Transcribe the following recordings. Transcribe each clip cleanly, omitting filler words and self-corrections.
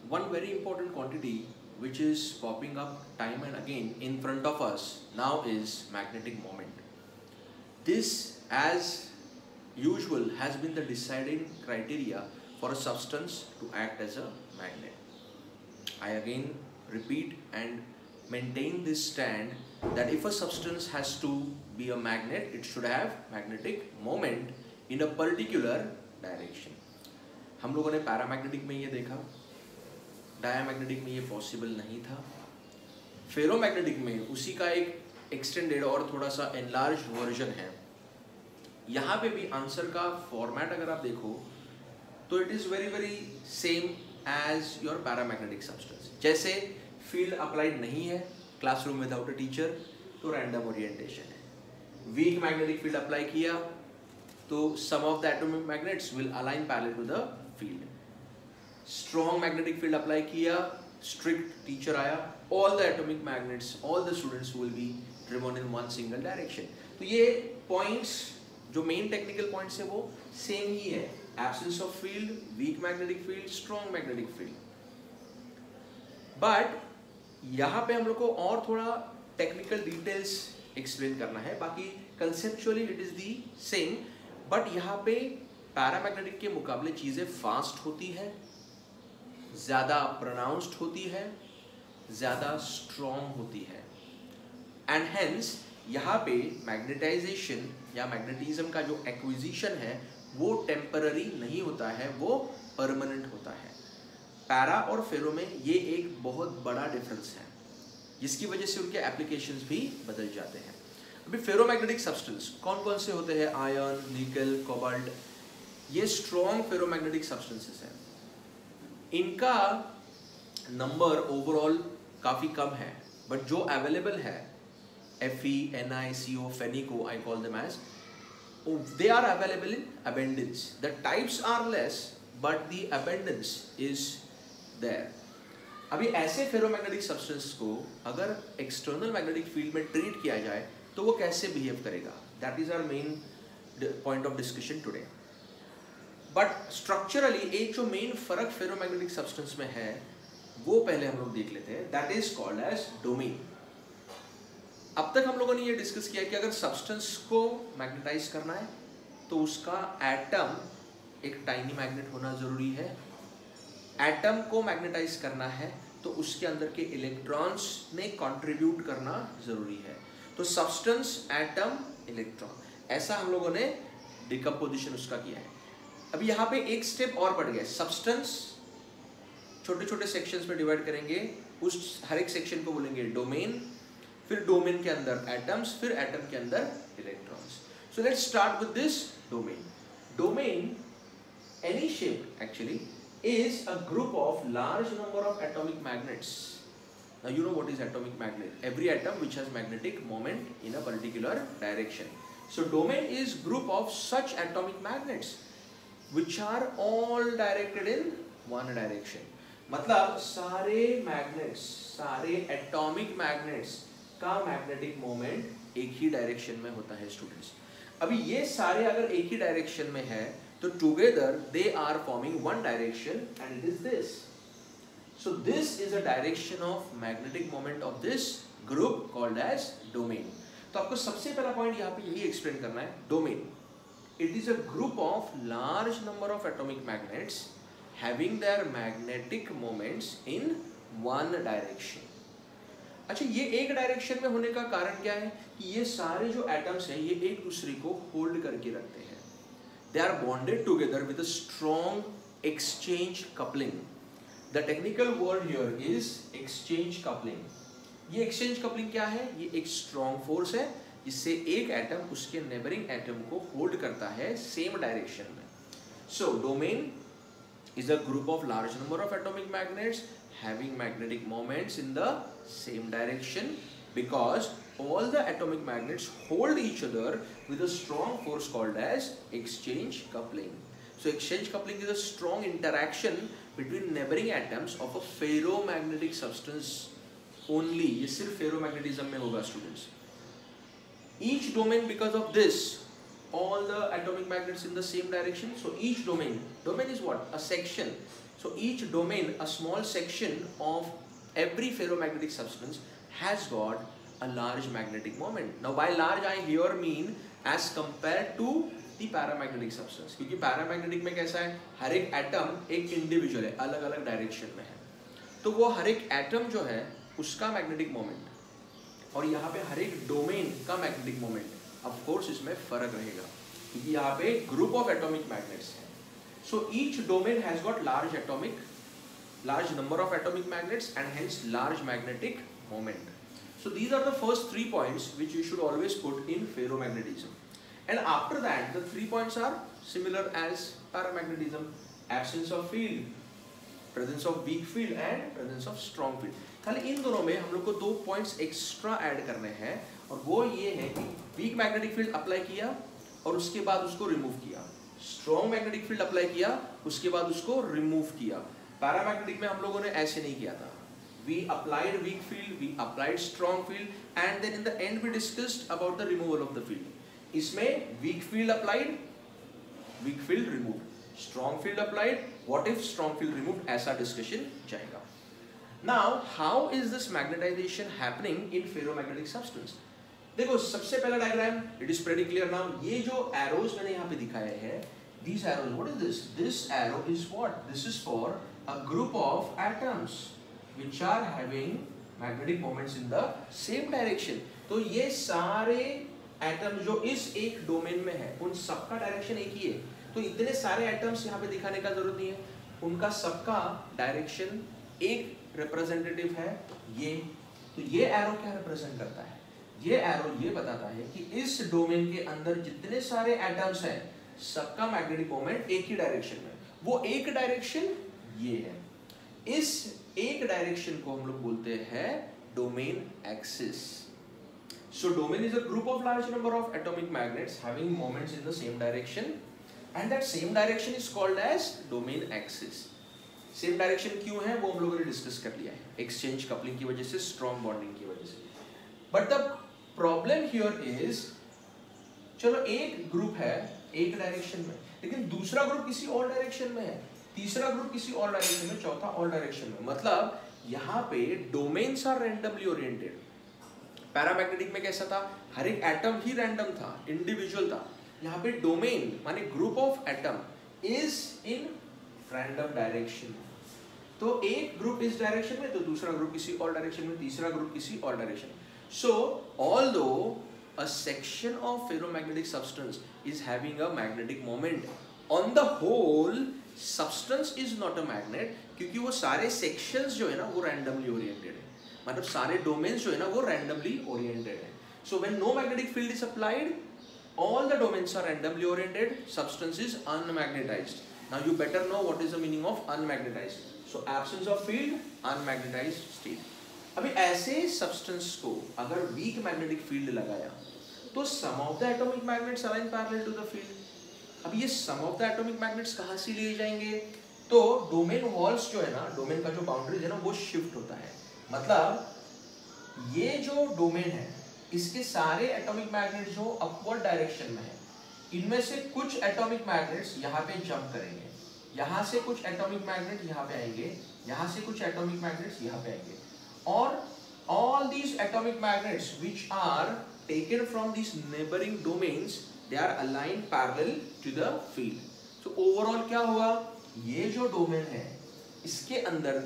one very important quantity which is popping up time and again in front of us now is magnetic moment. This, as usual, has been the deciding criteria for a substance to act as a magnet. I again repeat and maintain this stand that if a substance has to be a magnet, it should have magnetic moment in a particular direction. हम लोगों ने paramagnetic में ये देखा, diamagnetic में ये possible नहीं था, फेरोमैग्नेटिक में उसी का एक एक्सटेंडेड और थोड़ा सा एनलार्ज्ड वर्जन है. यहाँ पे भी आंसर का फॉर्मेट अगर आप देखो तो it is very very same as your paramagnetic substance. जैसे फील्ड अप्लाइड नहीं है क्लासरूम विदाउट अ टीचर तो रैंडम ओरिएंटेशन है. वीक मैग्नेटिक फील्ड अप्लाई किया तो some of the atomic magnets will align parallel to the field. Strong magnetic field apply किया, strict teacher आया, all the atomic magnets, all the students will be driven in one single direction. तो ये points जो main technical points है वो same ही है. Absence of field, week magnetic field, strong magnetic field. But यहाँ पे हम लोग को और थोड़ा टेक्निकल डिटेल्स एक्सप्लेन करना है. बाकी conceptually it is the same, but यहाँ पे पैरामैग्नेटिक के मुकाबले चीज़ें फास्ट होती है, ज़्यादा प्रोनाउंस्ड होती है, ज़्यादा स्ट्रॉन्ग होती है. एंड हेंस यहाँ पे मैग्नेटाइजेशन या मैग्नेटिज्म का जो एक्विजिशन है वो टेम्पररी नहीं होता है, वो परमानेंट होता है. पैरा और फेरो में ये एक बहुत बड़ा डिफरेंस है जिसकी वजह से उनके एप्लीकेशंस भी बदल जाते हैं. अभी फेरोमैग्नेटिक सब्सटेंस कौन कौन से होते हैं? आयरन, निकल, कोबाल्ट, ये स्ट्रॉन्ग फेरोमैग्नेटिक सब्सटेंसेस हैं. इनका नंबर ओवरऑल काफ़ी कम है, बट जो अवेलेबल है Fe, Ni, Co, Fenico, I call them as, they are available in abundance. The types are less, but the abundance is there. अभी ऐसे फेरोमैग्नेटिक सब्सटेंस को अगर एक्सटर्नल मैग्नेटिक फील्ड में treat किया जाए तो वो कैसे बिहेव करेगा? That is our main point of discussion today. But structurally एक जो मेन फर्क फेरोमैग्नेटिक सब्सटेंस में है वो पहले हम लोग देख लेते हैं. That is called as domain. अब तक हम लोगों ने ये डिस्कस किया कि अगर सब्सटेंस को मैग्नेटाइज करना है तो उसका एटम एक टाइनी मैग्नेट होना ज़रूरी है. एटम को मैग्नेटाइज करना है तो उसके अंदर के इलेक्ट्रॉन्स ने कंट्रीब्यूट करना ज़रूरी है. तो सब्सटेंस, एटम, इलेक्ट्रॉन, ऐसा हम लोगों ने डिकम्पोजिशन उसका किया है. अभी यहाँ पे एक स्टेप और बढ़ गया. सब्सटेंस छोटे छोटे सेक्शंस में डिवाइड करेंगे, उस हर एक सेक्शन को बोलेंगे डोमेन, फिर डोमेन के अंदर एटम्स, फिर एटम के अंदर electrons. So let's start with this domain. Domain, any shape actually, is a group of large number of atomic magnets. Now you know what is atomic magnet. Every atom which has magnetic moment in a particular direction. So domain is group of such atomic magnets which are all directed in one direction. मतलब सारे magnets, सारे atomic magnets का magnetic moment एक ही direction में होता है students. अभी ये सारे अगर एक ही direction में है तो together they are forming one direction and it is this. So this is a direction of magnetic moment of this group called as domain. तो आपको सबसे पहला पॉइंट यहाँ पे यही एक्सप्लेन करना है. Domain, it is a group of large number of atomic magnets having their magnetic moments in one direction. अच्छा, ये एक डायरेक्शन में होने का कारण क्या है कि ये सारे जो एटम्स हैं ये एक दूसरे को होल्ड करके रखते हैं. They are bonded together with a strong exchange coupling. The technical word here is exchange coupling. ये exchange coupling क्या है? ये एक strong force है जिससे एक एटम उसके neighboring एटम को hold करता है same direction में. So domain is a group of large number of atomic magnets having magnetic moments in the same direction because all the atomic magnets hold each other with a strong force called as exchange coupling. So exchange coupling is a strong interaction between neighboring atoms of a ferromagnetic substance only. ये सिर्फ ferromagnetism में होगा students. Each domain, because of this, all the atomic magnets in the same direction. So each domain is what? A section So each domain, a small section of every ferromagnetic substance has got a large magnetic moment. Now by large I here mean as compared to the paramagnetic substance, क्योंकि paramagnetic में कैसा है, हर एक atom एक individual है, अलग अलग direction में है, तो वो हर एक एटम जो है उसका मैग्नेटिक मोमेंट और यहाँ पे हर एक डोमेन का मैग्नेटिक मोमेंट ऑफ कोर्स इसमें फर्क रहेगा, क्योंकि यहाँ पे ग्रुप ऑफ एटॉमिक मैग्नेट्स है. So each domain has got large number of atomic magnets and hence large magnetic moment. So these are the first 3 points which you should always put in ferromagnetism. And after that, the 3 points are similar as paramagnetism: absence of field, presence of weak field and presence of strong field. खाली इन दोनों में हम लोग को 2 points extra add करने हैं, और वो ये है कि weak magnetic field अप्लाई किया और उसके बाद उसको रिमूव किया, स्ट्रॉन्ग मैग्नेटिक फील्ड अप्लाई किया उसके बाद उसको रिमूव किया. पैरामैग्नेटिक में हम लोगों ने ऐसे नहीं किया था. We applied weak field, we applied strong field and then in the end we discussed about the removal of the field. इसमें weak field applied, weak field remove, strong field applied, what if strong field remove, ऐसा discussion जाएगा. Now how is this magnetization happening in ferromagnetic substance? देखो सबसे पहला diagram, it is pretty clear now. ये जो arrows मैंने यहाँ पे दिखाए हैं, these arrows, what is this? This arrow is what? This is for a group of atoms which are having magnetic moments in the same direction. तो ये सारे एटम जो इस एक डोमेन में है उन सबका डायरेक्शन एक ही है. तो इतने सारे एटम्स यहाँ पे दिखाने का जरूरत नहीं है, उनका सबका डायरेक्शन एक रिप्रेजेंटेटिव है ये. तो ये एरो क्या रिप्रेजेंट करता है? ये एरो ये बताता है कि इस डोमेन के अंदर जितने सारे एटम्स हैं सबका मैग्नेटिक मोमेंट एक ही डायरेक्शन में. वो एक डायरेक्शन ये है. इस एक डायरेक्शन को हम लोग बोलते हैं domain axis. So domain is a group of large number of atomic magnets having moments in the same direction and that same direction is called as domain axis. Same direction क्यों है वो हम लोगों ने डिस्कस कर लिया है, exchange coupling की वजह से, स्ट्रॉन्ग बॉन्डिंग की वजह से. But the problem here is, चलो एक ग्रुप है एक डायरेक्शन में, लेकिन दूसरा ग्रुप किसी और डायरेक्शन में है, तीसरा ग्रुप किसी और डायरेक्शन में, चौथा और डायरेक्शन में. मतलब यहाँ पे domains are randomly oriented. Paramagnetic में कैसा था, हर एक एटम ही रैंडम था, इंडिविजुअल था. यहाँ पे डोमेन माने group of atom is in random direction. तो एक ग्रुप इस डायरेक्शन में तो दूसरा ग्रुप किसी और डायरेक्शन में, तीसरा ग्रुप किसी और डायरेक्शन में. So although a section of ferromagnetic substance is having a magnetic moment, on the whole substance is not a magnet, क्योंकि वो सारे sections जो है ना वो randomly oriented है. मतलब सारे domains जो है ना वो randomly oriented है. So when no magnetic field is applied, all the domains are randomly oriented, substance is unmagnetized. Now you better know what is the meaning of unmagnetized. So absence of field, unmagnetized state. अभी ऐसे substance को अगर weak magnetic field लगाया तो some of the atomic magnets align parallel to the field. अब ये some of the atomic magnets कहाँ से लिए जाएंगे? तो डोमेन वॉल्स जो है ना, डोमेन का जो बाउंड्रीज है ना वो शिफ्ट होता है. मतलब ये जो डोमेन है इसके सारे एटॉमिक मैग्नेट्स जो अपवर्ड डायरेक्शन में है, इनमें से कुछ एटॉमिक मैग्नेट्स यहाँ पे जंप करेंगे, यहाँ से कुछ एटॉमिक मैग्नेट यहाँ पे आएंगे, यहाँ से कुछ एटॉमिक मैग्नेट्स यहाँ पे आएंगे. Or all these atomic magnets which are taken from these neighboring domains, they are aligned parallel to the field. So overall क्या हुआ, ये जो डोमेन है इसके अंदर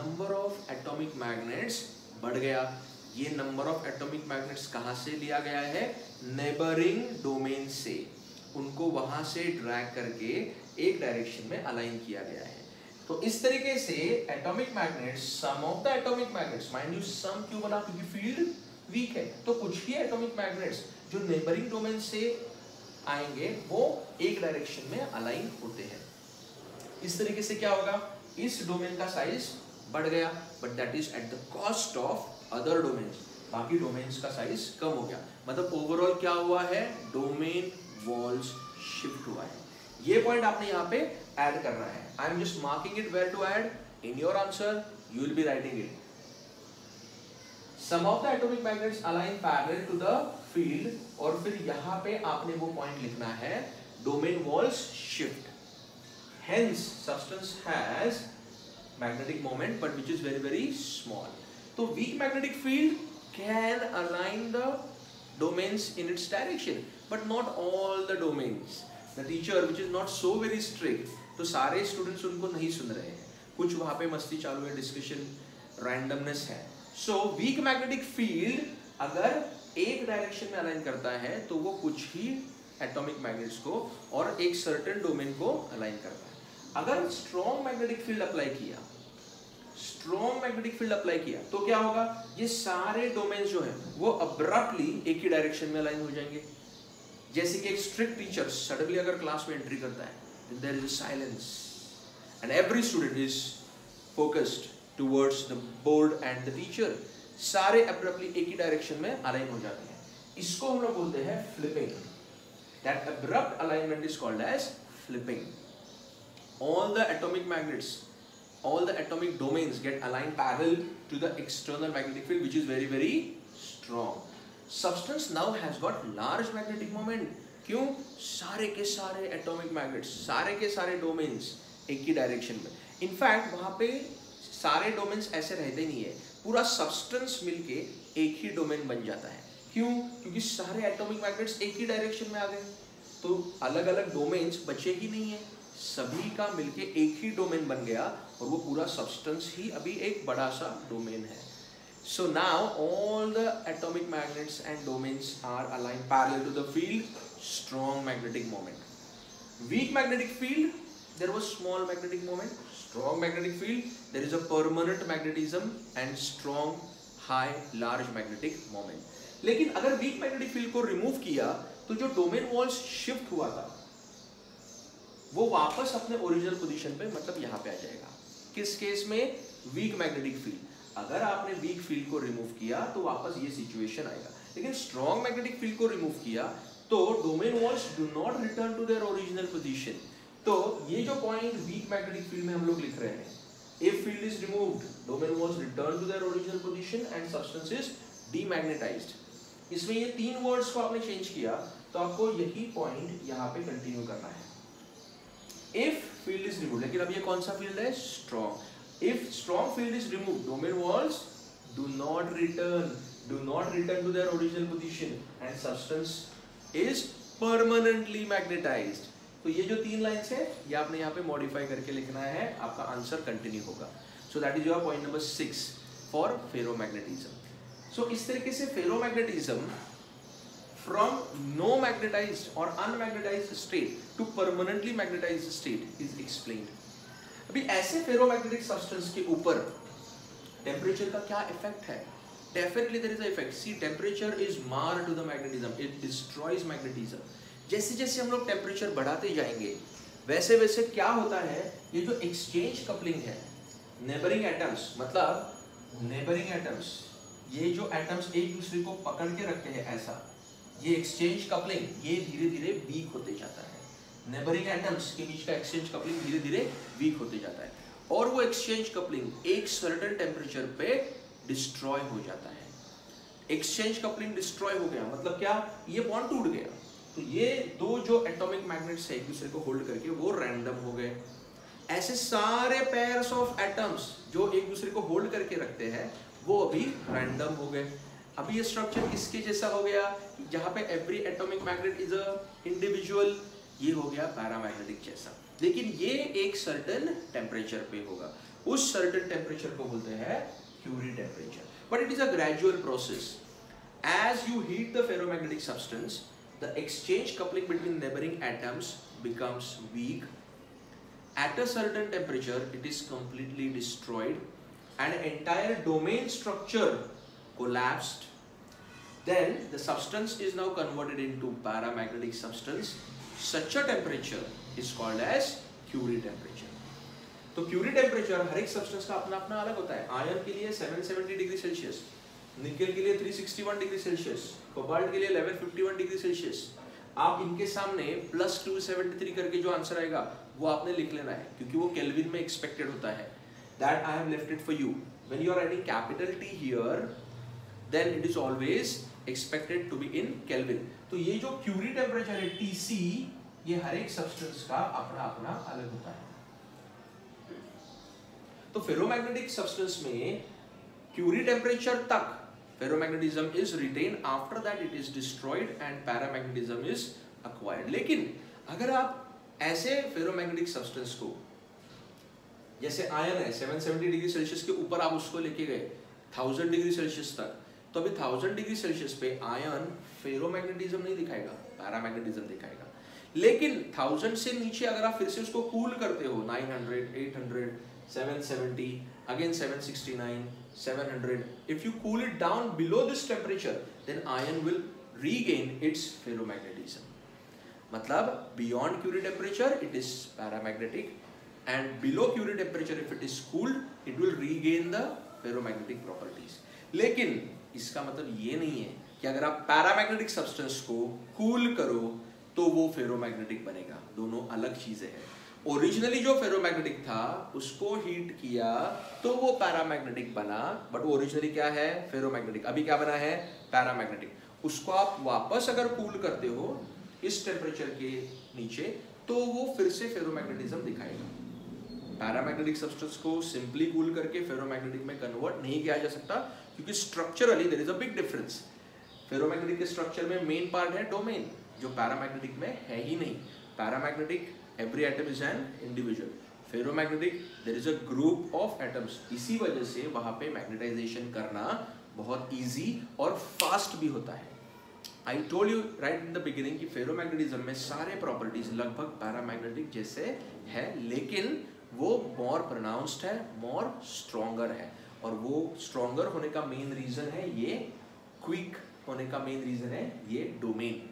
number of atomic magnets बढ़ गया. ये number of atomic magnets कहाँ से लिया गया है? neighboring domain से. उनको वहां से ड्रैग करके एक डायरेक्शन में अलाइन किया गया है. तो इस तरीके से atomic magnets, some of the atomic magnets, mind you some क्यों बना, क्योंकि फील्ड वीक है, तो कुछ ही एटॉमिक मैग्नेट्स जो नेबरिंग डोमेन से आएंगे वो एक डायरेक्शन में अलाइन होते हैं. इस तरीके से क्या होगा, इस डोमेन का साइज बढ़ गया, but that is at the cost of other domains. बाकी डोमेन्स का साइज कम हो गया. मतलब ओवरऑल क्या हुआ है, डोमेन वॉल्स शिफ्ट हुआ है. ये पॉइंट आपने यहाँ पे ऐड करना है. I am just marking it where to add. In your answer you will be writing it. Some of the atomic magnets align parallel to the field, और फिर यहाँ पे आपने वो पॉइंट लिखना है, domain walls shift. hence substance has magnetic moment but which is very very small. So weak magnetic field can align the domains in its direction but not all the domains. The teacher which is not so very strict, तो सारे students उनको नहीं सुन रहे हैं, कुछ वहाँ पे मस्ती चालू है, डिस्कशन, रैंडमनेस है. सो वीक मैग्नेटिक फील्ड अगर एक डायरेक्शन में अलाइन करता है तो वो कुछ ही एटॉमिक मैग्नेट्स को और एक सर्टेन डोमेन को अलाइन करता है. अगर स्ट्रॉन्ग मैग्नेटिक फील्ड अप्लाई किया, स्ट्रॉन्ग मैग्नेटिक फील्ड अप्लाई किया तो क्या होगा, ये सारे डोमेन्स जो है वो अब्रप्टली एक ही डायरेक्शन में अलाइन हो जाएंगे. जैसे कि एक स्ट्रिक्ट टीचर सडनली अगर क्लास में एंट्री करता है, there is a silence and every student is focused towards the board and the teacher. सारे अब्रप्टली एक ही डायरेक्शन में अलाइन हो जाते हैं. इसको हम लोग बोलते हैं flipping. That abrupt alignment is called as flipping. All the atomic magnets, all the atomic domains get aligned parallel to the external magnetic field which is very very strong. Substance now has got large magnetic moment. क्यों? सारे के सारे atomic magnets, सारे के सारे domains एक ही direction में. In fact वहाँ पे सारे domains ऐसे रहते नहीं है, पूरा substance मिलके एक ही domain बन जाता है. क्यों? क्योंकि सारे atomic magnets एक ही direction में आ गए, तो अलग अलग डोमेन्स बचे ही नहीं है, सभी का मिलके एक ही डोमेन बन गया और वो पूरा सब्सटेंस ही अभी एक बड़ा सा डोमेन है. So now all the atomic magnets and domains are aligned parallel to the field, strong magnetic moment. Weak magnetic field there was small magnetic moment, strong magnetic field there is a permanent magnetism and strong high large magnetic moment. लेकिन अगर weak magnetic field को remove किया तो जो domain walls shift हुआ था वो वापस अपने ओरिजिनल पोजीशन पे, मतलब यहाँ पे आ जाएगा. किस केस में? Week magnetic field. अगर आपने वीक फील्ड को रिमूव किया तो वापस ये सिचुएशन आएगा. लेकिन स्ट्रॉन्ग मैग्नेटिक फील्ड को रिमूव किया तो domain walls do not return to their original position. तो ये जो पॉइंट वीक मैग्नेटिक फील्ड में हम लोग लिख रहे हैं, if field is removed domain walls return to their original position and substance is demagnetized. इसमें ये तीन वर्ड्स को आपने चेंज किया तो आपको यही पॉइंट यहाँ पे कंटिन्यू करना है. इफ फील्ड इज रिमूव्ड, लेकिन अब ये कौन सा फील्ड है? Strong. If strong field is removed domain walls do not return to their original position and substance is permanently magnetised. तो ये जो तीन लाइंस है ये आपने यहाँ पे मॉडिफाई करके लिखना है, आपका आंसर कंटिन्यू होगा. So that is your point number 6 for ferromagnetism. सो इस तरीके से ferromagnetism from no magnetized or unmagnetized state to permanently magnetized state is explained. अभी ऐसे फेरोमैग्नेटिक सब्सटेंस के ऊपर टेम्परेचर का क्या इफेक्ट है? Definitely there is an effect. See, temperature is mar to the magnetism. It destroys magnetism. जैसे जैसे हम लोग टेम्परेचर बढ़ाते जाएंगे वैसे वैसे क्या होता है, ये जो एक्सचेंज कपलिंग है, नेबरिंग एटम्स, मतलब नेबरिंग एटम्स, ये जो एटम्स एक दूसरे को पकड़ के रखते हैं ऐसा, ये एक्सचेंज कपलिंग ये धीरे धीरे वीक होते जाता है. नेबरिंग एटम्स के बीच का एक्सचेंज कपलिंग धीरे धीरे वीक होते जाता है और वो एक्सचेंज कपलिंग एक सर्टेन टेम्परेचर पे डिस्ट्रॉय हो जाता है. एक्सचेंज कपलिंग डिस्ट्रॉय हो गया मतलब क्या? ये बॉन्ड टूट गया. तो ये दो जो एटॉमिक मैग्नेट्स है एक दूसरे को होल्ड करके वो रैंडम हो गए. ऐसे सारे पेयर्स ऑफ एटम्स जो एक दूसरे को होल्ड करके रखते हैं वो अभी रैंडम हो गए. अभी ये स्ट्रक्चर किसके जैसा हो गया? जहाँ पे every atomic magnet is a individual, ये हो गया पैरामैग्नेटिक जैसा. लेकिन ये एक सर्टेन टेम्परेचर पे होगा. उस सर्टेन टेम्परेचर को बोलते हैं Curie temperature. But it is a gradual process. As you heat the ferromagnetic substance, the exchange coupling between neighbouring atoms becomes weak. At a certain temperature, it is completely destroyed and entire domain structure collapsed. Then the substance is now converted into paramagnetic substance. Such a temperature is called as Curie temperature. तो Curie temperature हर एक substance का अपना अपना अलग होता है. Iron के लिए 770 डिग्री सेल्सियस, निकेल के लिए 361 डिग्री सेल्सियस, कोबाल्ट के लिए 1151 डिग्री सेल्सियस. आप इनके सामने +273 करके जो आंसर आएगा वो आपने लिख लेना है क्योंकि वो केल्विन में एक्सपेक्टेड होता है. That I have left it for you. When you are adding capital T here, then it is always expected to be in Kelvin. तो ये जो Curie टेम्परेचर है TC, ये हर एक सब्सटेंस का अपना अपना अलग होता है. तो फेरोमैग्नेटिक सब्सटेंस में क्यूरी टेम्परेचर तक ferromagnetism is retain, after that it is destroyed and paramagnetism is acquired. लेकिन अगर आप ऐसे फेरोमैग्नेटिक सब्सटेंस को, जैसे आयन है 770 डिग्री सेल्सियस के ऊपर आप उसको लेके गए 1000 डिग्री सेल्सियस तक, तो अभी 1000 डिग्री सेल्सियस पे आयन फेरोमैग्नेटिज्म नहीं दिखाएगा, पैरामैग्नेटिज्म दिखाएगा। लेकिन 1000 से नीचे अगर आप फिर से उसको कूल करते हो 900, 800, 770, again 769, 700, if you cool it down below this temperature, then iron will regain its ferromagnetism. मतलब beyond Curie temperature it is paramagnetic, and below Curie temperature if it is cooled, it will regain the ferromagnetic properties. लेकिन इसका मतलब ये नहीं है कि अगर आप पैरामैग्नेटिक सब्सटेंस को कूल करो तो वो फेरोमैग्नेटिक बनेगा, दोनों अलग चीजें हैं। ओरिजिनली जो फेरोमैग्नेटिक था उसको हीट किया तो वो पैरामैग्नेटिक बना, बट ओरिजिनली क्या है, फेरोमैग्नेटिक। अभी क्या बना है, पैरामैग्नेटिक। उसको आप वापस अगर कूल करते हो इस टेम्परेचर के नीचे तो वो फिर से फेरोमैग्नेटिज्म दिखाएगा। पैरामैग्नेटिक सब्सटेंस को सिंपली कूल करके फेरोमैग्नेटिक में कन्वर्ट नहीं किया जा सकता, क्योंकि structurally there is a big difference. Ferromagnetic के स्ट्रक्चर में मेन पार्ट है डोमेन, जो पैरामैग्नेटिक में है ही नहीं। Paramagnetic every atom is an individual, ferromagnetic there is a group of atoms। इसी वजह से वहां पे मैग्नेटाइजेशन करना बहुत इजी और फास्ट भी होता है। I told you right in the beginning कि फेरोमैग्नेटिज्म में सारे प्रॉपर्टीज लगभग पैरामैग्नेटिक जैसे है, लेकिन वो मोर प्रोनाउंस्ड है, मोर स्ट्रॉन्गर है। और वो स्ट्रॉन्गर होने का मेन रीजन है ये, क्विक होने का मेन रीजन है ये domain.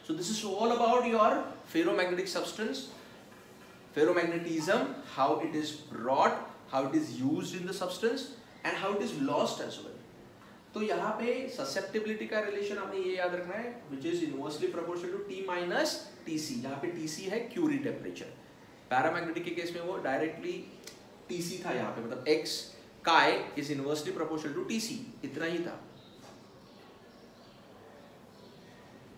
So this is all about your ferromagnetic substance, ferromagnetism, how it is brought, how it is used in the substance and how it is lost as well. तो यहाँ पे susceptibility का relation आपने ये याद रखना है, which is inversely proportional to T minus Tc। यहाँ पे Tc है Curie temperature। पैरामैग्नेटिक के केस में वो डायरेक्टली Tc था यहाँ पे, मतलब x chi is inversely proportional to Tc, इतना ही था।